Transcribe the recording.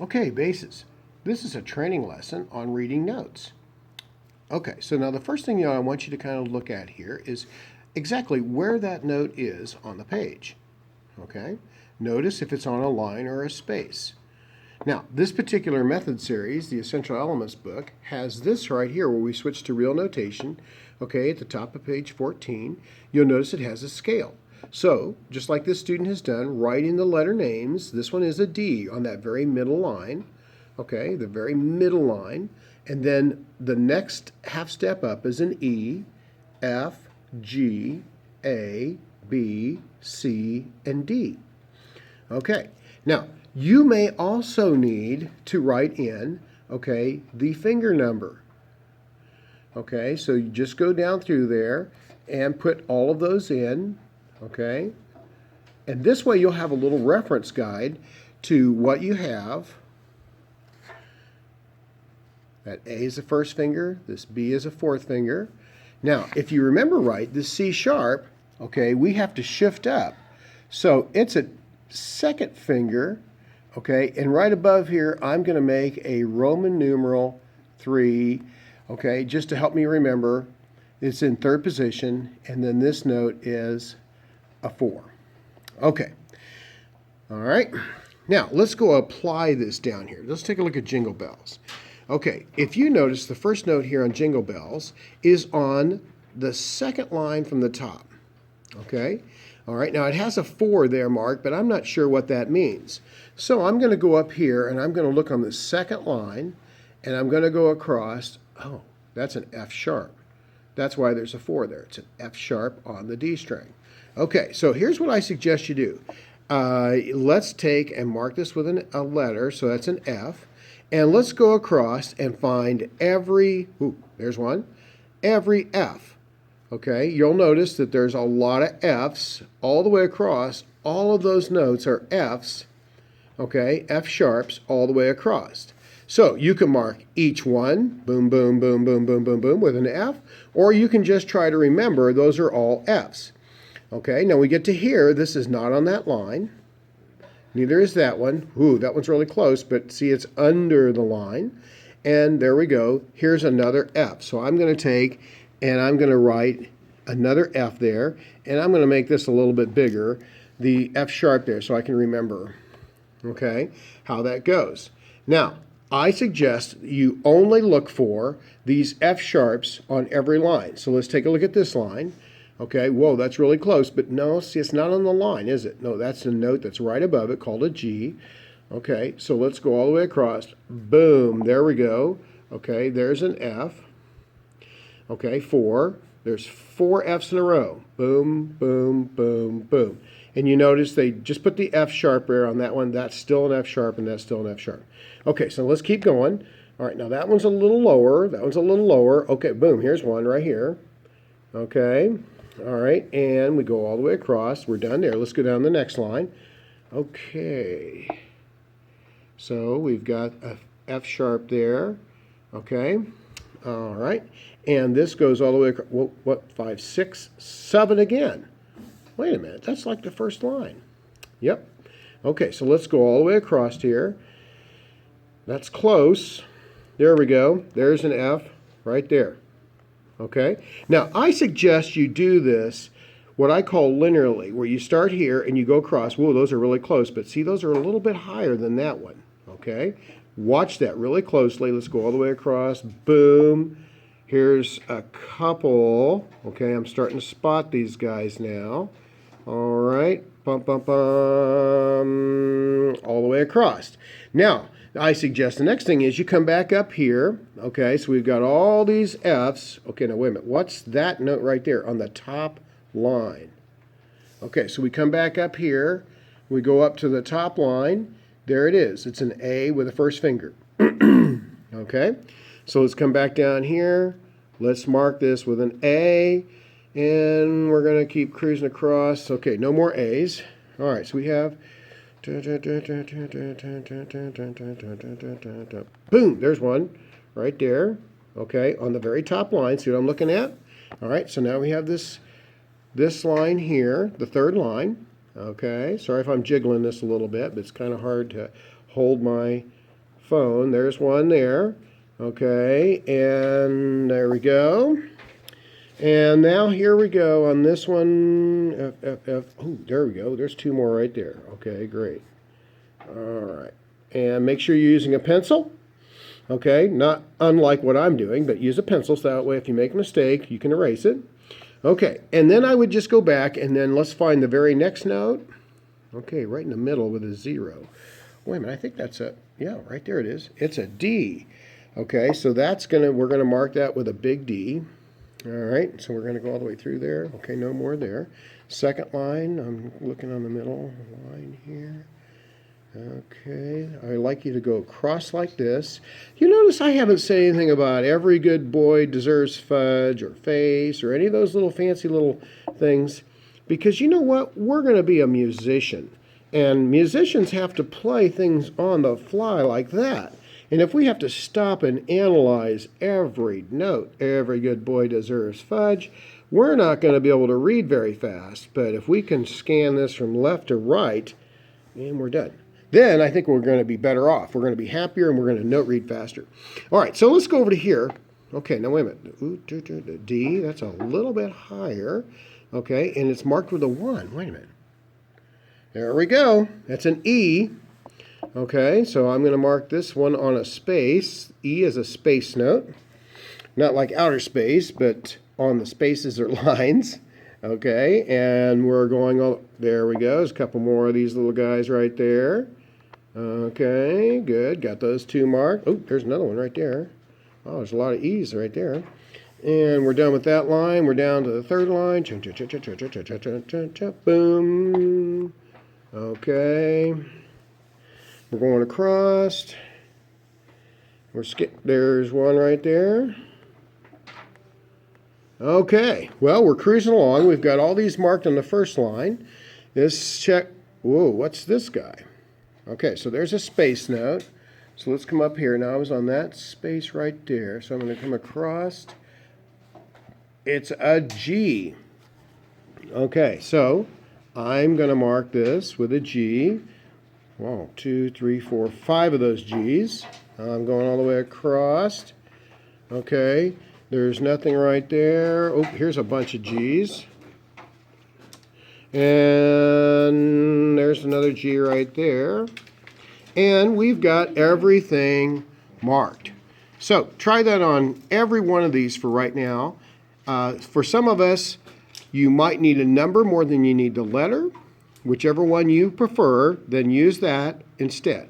Okay, bases. This is a training lesson on reading notes. Okay, so now the first thing I want you to kind of look at here is exactly where that note is on the page. Okay, notice if it's on a line or a space. Now, this particular method series, the Essential Elements book, has this right here where we switch to real notation. Okay, at the top of page 14, you'll notice it has a scale. So, just like this student has done, write in the letter names. This one is a D on that very middle line. Okay, the very middle line. And then the next half step up is an E, F, G, A, B, C, and D. Okay, now you may also need to write in, okay, the finger number. Okay, so you just go down through there and put all of those in, okay? And this way you'll have a little reference guide to what you have. That A is the first finger, this B is a fourth finger. Now, if you remember right, this C sharp, okay, we have to shift up. So it's a second finger, okay, and right above here, I'm going to make a Roman numeral 3, okay, just to help me remember. It's in third position, and then this note is a 4. Okay, all right. Now, let's go apply this down here. Let's take a look at Jingle Bells. Okay, if you notice, the first note here on Jingle Bells is on the second line from the top, okay? All right, now it has a 4 there marked, but I'm not sure what that means. So I'm going to go up here, and I'm going to look on the second line, and I'm going to go across. Oh, that's an F sharp. That's why there's a 4 there. It's an F sharp on the D string. Okay, so here's what I suggest you do. Let's take and mark this with a letter, so that's an F. And let's go across and find every, there's one, every F. Okay, you'll notice that there's a lot of F's all the way across. All of those notes are F's, okay, F sharps all the way across. So you can mark each one, boom, boom, boom, boom, boom, boom, boom, with an F, or you can just try to remember those are all F's. Okay, now we get to here, this is not on that line. Neither is that one. Ooh, that one's really close, but see, it's under the line. And there we go. Here's another F. So I'm going to take and I'm going to write another F there, and I'm going to make this a little bit bigger, the F sharp there, so I can remember, okay, how that goes. Now, I suggest you only look for these F sharps on every line. So let's take a look at this line. Okay, whoa, that's really close, but no, see, it's not on the line, is it? No, that's a note that's right above it called a G. Okay, so let's go all the way across. Boom, there we go. Okay, there's an F. Okay, 4. There's 4 F's in a row. Boom, boom, boom, boom. And you notice they just put the F sharp there on that one. That's still an F sharp, and that's still an F sharp. Okay, so let's keep going. All right, now that one's a little lower. That one's a little lower. Okay, boom, here's one right here. Okay. All right, and we go all the way across. We're done there. Let's go down the next line. Okay. So we've got a F sharp there. Okay. All right. And this goes all the way across. What? 5, 6, 7 again. Wait a minute. That's like the first line. Yep. Okay, so let's go all the way across here. That's close. There we go. There's an F right there. Okay, now I suggest you do this what I call linearly, where you start here and you go across. Whoa, those are really close, but see, those are a little bit higher than that one. Okay, watch that really closely. Let's go all the way across. Boom. Here's a couple. Okay, I'm starting to spot these guys now. All right, bum, bum, bum, all the way across. Now, I suggest the next thing is you come back up here. Okay, so we've got all these F's. Okay, now wait a minute. What's that note right there on the top line? Okay, so we come back up here. We go up to the top line. There it is. It's an A with a first finger. Okay, so let's come back down here. Let's mark this with an A, and we're going to keep cruising across. Okay, no more A's. All right, so we have... Boom, there's one right there. Okay, on the very top line. See what I'm looking at? All right, so now we have this line here, the third line. Okay, sorry if I'm jiggling this a little bit, but it's kind of hard to hold my phone. There's one there. Okay, and there we go. And now here we go on this one. Oh, there we go. There's two more right there. Okay, great. All right. And make sure you're using a pencil. Okay, not unlike what I'm doing, but use a pencil so that way if you make a mistake, you can erase it. Okay, and then I would just go back and then let's find the very next note. Okay, right in the middle with a 0. Wait a minute, I think that's a, yeah, right there it is. It's a D. Okay, so we're gonna mark that with a big D. All right, so we're gonna go all the way through there. Okay, no more there. Second line, I'm looking on the middle line here. Okay, I'd like you to go across like this. You notice I haven't said anything about every good boy deserves fudge or face or any of those little fancy little things, because you know what? We're going to be a musician, and musicians have to play things on the fly like that. And if we have to stop and analyze every note, every good boy deserves fudge, we're not going to be able to read very fast. But if we can scan this from left to right, and we're done. Then I think we're going to be better off. We're going to be happier and we're going to note read faster. All right, so let's go over to here. Okay, now wait a minute. D, that's a little bit higher. Okay, and it's marked with a 1. Wait a minute. There we go. That's an E. Okay, so I'm going to mark this one on a space. E is a space note. Not like outer space, but on the spaces or lines. Okay, and we're going all, there we go. There's a couple more of these little guys right there. Okay, good. Got those two marked. Oh, there's another one right there. Oh, there's a lot of E's right there. And we're done with that line. We're down to the third line. Boom. Okay. We're going across. There's one right there. Okay, well, we're cruising along. We've got all these marked on the first line. This check, whoa, what's this guy? Okay, so there's a space note. So let's come up here. Now I was on that space right there. So I'm going to come across. It's a G. Okay, so I'm going to mark this with a G. 1, 2, 3, 4, 5 of those G's. I'm going all the way across. Okay. There's nothing right there. Oh, here's a bunch of G's. And there's another G right there. And we've got everything marked. So try that on every one of these for right now. For some of us, you might need a number more than you need the letter. Whichever one you prefer, then use that instead.